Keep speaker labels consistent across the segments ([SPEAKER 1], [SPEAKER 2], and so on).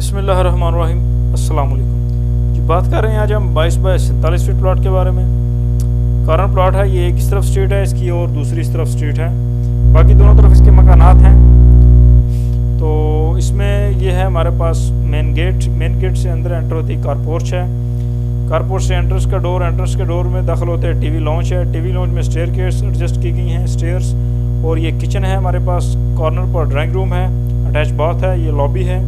[SPEAKER 1] बिस्मिल्लाहिर्रहमानिर्रहीम। अस्सलाम वालेकुम जी। बात कर रहे हैं आज हम 22 बाय 47 फीट प्लॉट के बारे में। कॉर्नर प्लॉट है, ये एक इस तरफ स्ट्रीट है इसकी और दूसरी इस तरफ स्ट्रीट है, बाकी दोनों तरफ इसके मकानात हैं। तो इसमें ये है हमारे पास मेन गेट से अंदर एंटर होती कार पोर्च है। कार पोर्च से एंट्रेंस के डोर में दाखिल होते हैं टीवी लॉन्च है। टीवी लॉन्च में स्टेयर केस एडजस्ट की गई हैं, स्टेयर्स। और ये किचन है हमारे पास, कॉर्नर पर ड्राइंग रूम है, अटैच बाथ है, ये लॉबी है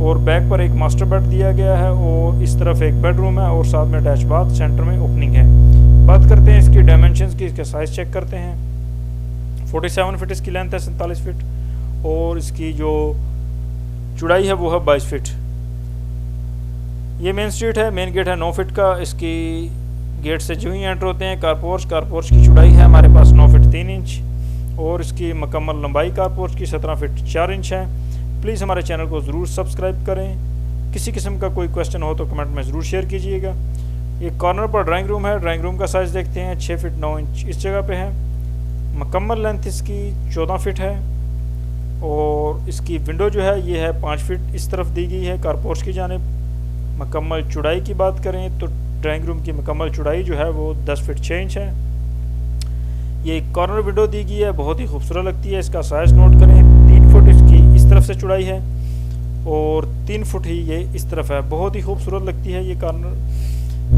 [SPEAKER 1] और बैक पर एक मास्टर बेड दिया गया है और इस तरफ एक बेडरूम है और साथ में अटैच बाथ, सेंटर में ओपनिंग है। बात करते हैं इसकी डायमेंशंस की, इसके साइज़ चेक करते हैं। 47 फीट इसकी लेंथ है, 47 फीट और इसकी जो चौड़ाई है वो है 22 फीट। ये मेन स्ट्रीट है, मेन गेट है 9 फीट का। इसकी गेट से जो ही एंटर होते हैं कार पोर्च की चौड़ाई है हमारे पास 9 फीट 3 इंच और इसकी मुकम्मल लंबाई कार पोर्च की 17 फीट 4 इंच है। प्लीज़ हमारे चैनल को ज़रूर सब्सक्राइब करें। किसी किस्म का कोई क्वेश्चन हो तो कमेंट में ज़रूर शेयर कीजिएगा। ये कॉर्नर पर ड्राइंग रूम है, ड्राइंग रूम का साइज़ देखते हैं 6 फीट 9 इंच इस जगह पे है। मुकम्मल लेंथ इसकी 14 फीट है और इसकी विंडो जो है ये है 5 फीट इस तरफ दी गई है कार पोर्च की जानिब। मुकम्मल चौड़ाई की बात करें तो ड्राइंग रूम की मुकम्मल चौड़ाई जो है वो 10 फीट 6 इंच है। ये कॉर्नर विंडो दी गई है, बहुत ही खूबसूरत लगती है। इसका साइज़ नोट करें, 3 फुट इसकी इस तरफ से चौड़ाई है और 3 फुट ही ये इस तरफ है। बहुत ही खूबसूरत लगती है ये कॉर्नर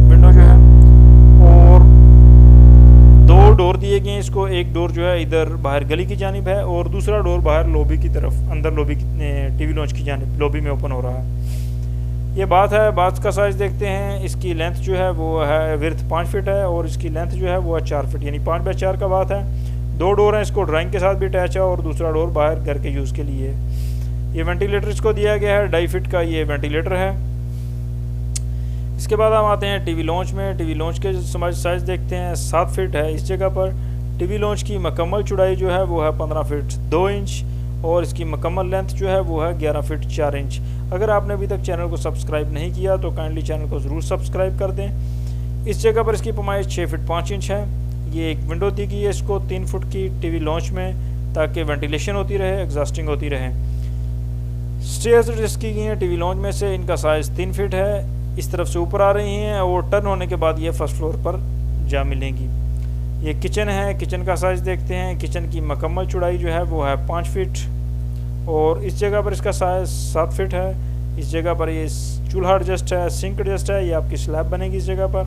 [SPEAKER 1] विंडो जो है। और 2 डोर दिए गए हैं इसको, एक डोर जो है इधर बाहर गली की जानिब है और दूसरा डोर बाहर लॉबी की तरफ, अंदर लॉबी टीवी लॉन्च की जानिब लॉबी में ओपन हो रहा है। ये बात है, बात का साइज़ देखते हैं। इसकी लेंथ जो है वो है विड्थ 5 फीट है और इसकी लेंथ जो है वो है 4 फीट, यानी 5 बाय 4 का बात है। 2 डोर हैं, इसको ड्राइंग के साथ भी अटैच है और दूसरा डोर बाहर घर के यूज़ के लिए। ये वेंटिलेटर इसको दिया गया है, 2.5 फीट का ये वेंटिलेटर है। इसके बाद हम आते हैं टीवी लॉन्च में। टीवी लॉन्च के साइज़ देखते हैं, 7 फीट है इस जगह पर। टीवी लॉन्च की मुकम्मल चौड़ाई जो है वो है 15 फीट 2 इंच और इसकी मुकम्मल लेंथ जो है वो है 11 फीट 4 इंच। अगर आपने अभी तक चैनल को सब्सक्राइब नहीं किया तो काइंडली चैनल को ज़रूर सब्सक्राइब कर दें। इस जगह पर इसकी पैमाइश 6 फीट 5 इंच है। ये एक विंडो दी गई है इसको 3 फुट की टीवी लॉन्च में, ताकि वेंटिलेशन होती रहे, एग्जॉस्टिंग होती रहे। स्टेयर्स एडजस्ट की गई हैं टीवी लॉन्च में से, इनका साइज़ 3 फीट है, इस तरफ से ऊपर आ रही हैं और टर्न होने के बाद ये फर्स्ट फ्लोर पर जा मिलेंगी। ये किचन है, किचन का साइज़ देखते हैं। किचन की मुकम्मल चौड़ाई जो है वो है 5 फीट और इस जगह पर इसका साइज़ 7 फीट है। इस जगह पर ये चूल्हा एडजस्ट है, सिंक एडजस्ट है, ये आपकी स्लैब बनेगी इस जगह पर।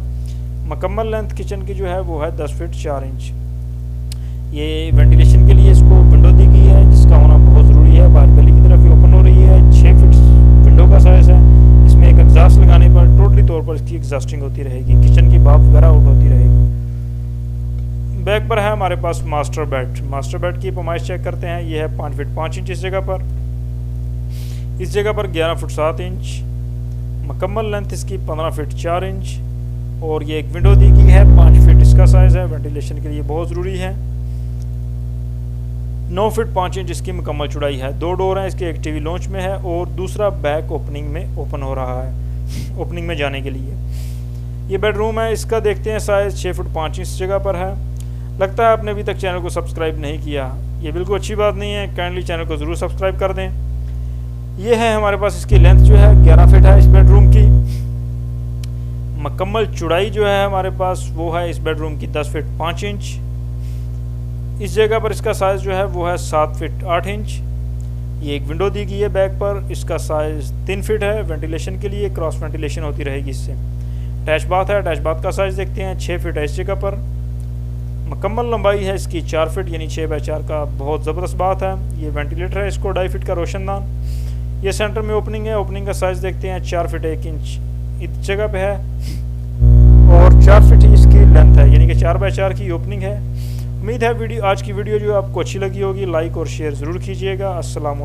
[SPEAKER 1] मुकम्मल लेंथ किचन की जो है वो है 10 फीट 4 इंच। ये वेंटिलेशन के लिए इसको विंडो दी गई है जिसका होना बहुत ज़रूरी है, बाहर गली की तरफ ये ओपन हो रही है। 6 फीट विंडो का साइज़ है। इसमें एक एग्जॉस्ट लगाने पर टोटली तौर पर इसकी एग्जॉस्टिंग होती रहेगी, किचन की भाप वगैरह आउट होती रहेगी। बैक पर है हमारे पास मास्टर बेड की पैमाइश चेक करते हैं। ये है 5 फीट 5 इंच इस जगह पर। इस जगह पर 11 फुट 7 इंच। मुकम्मल लेंथ इसकी 15 फीट 4 इंच और ये एक विंडो दी गई है, 5 फीट इसका साइज़ है, वेंटिलेशन के लिए बहुत ज़रूरी है। 9 फीट 5 इंच इसकी मुकम्मल चौड़ाई है। 2 डोर हैं इसके, एक टीवी लॉन्च में है और दूसरा बैक ओपनिंग में ओपन हो रहा है, ओपनिंग में जाने के लिए। ये बेडरूम है, इसका देखते हैं साइज़ 6 फुट 5 इंच जगह पर है। लगता है आपने अभी तक चैनल को सब्सक्राइब नहीं किया, ये बिल्कुल अच्छी बात नहीं है, काइंडली चैनल को ज़रूर सब्सक्राइब कर दें। ये है हमारे पास, इसकी लेंथ जो है 11 फीट है इस बेडरूम की। मुकम्मल चौड़ाई जो है हमारे पास वो है इस बेडरूम की 10 फीट 5 इंच। इस जगह पर इसका साइज़ जो है वो है 7 फीट 8 इंच। ये एक विंडो दी गई है बैक पर, इसका साइज़ 3 फीट है, वेंटिलेशन के लिए, क्रॉस वेंटिलेशन होती रहेगी इससे। अटैच बाथ है, अटैच बाथ का साइज़ देखते हैं, 6 फीट है इस जगह पर। मुकम्मल लंबाई है इसकी 4 फीट, यानी 6 बाय 4 का बहुत ज़बरदस्त बात है। ये वेंटिलेटर है, इसको 2.5 फीट का रोशनदान। ये सेंटर में ओपनिंग है, ओपनिंग का साइज़ देखते हैं, 4 फीट 1 इंच इस जगह पे है और 4 फीट ही इसकी लेंथ है, यानी कि 4 बाय 4 की ओपनिंग है। उम्मीद है आज की वीडियो जो आपको अच्छी लगी होगी, लाइक और शेयर ज़रूर कीजिएगा। अस्सलाम।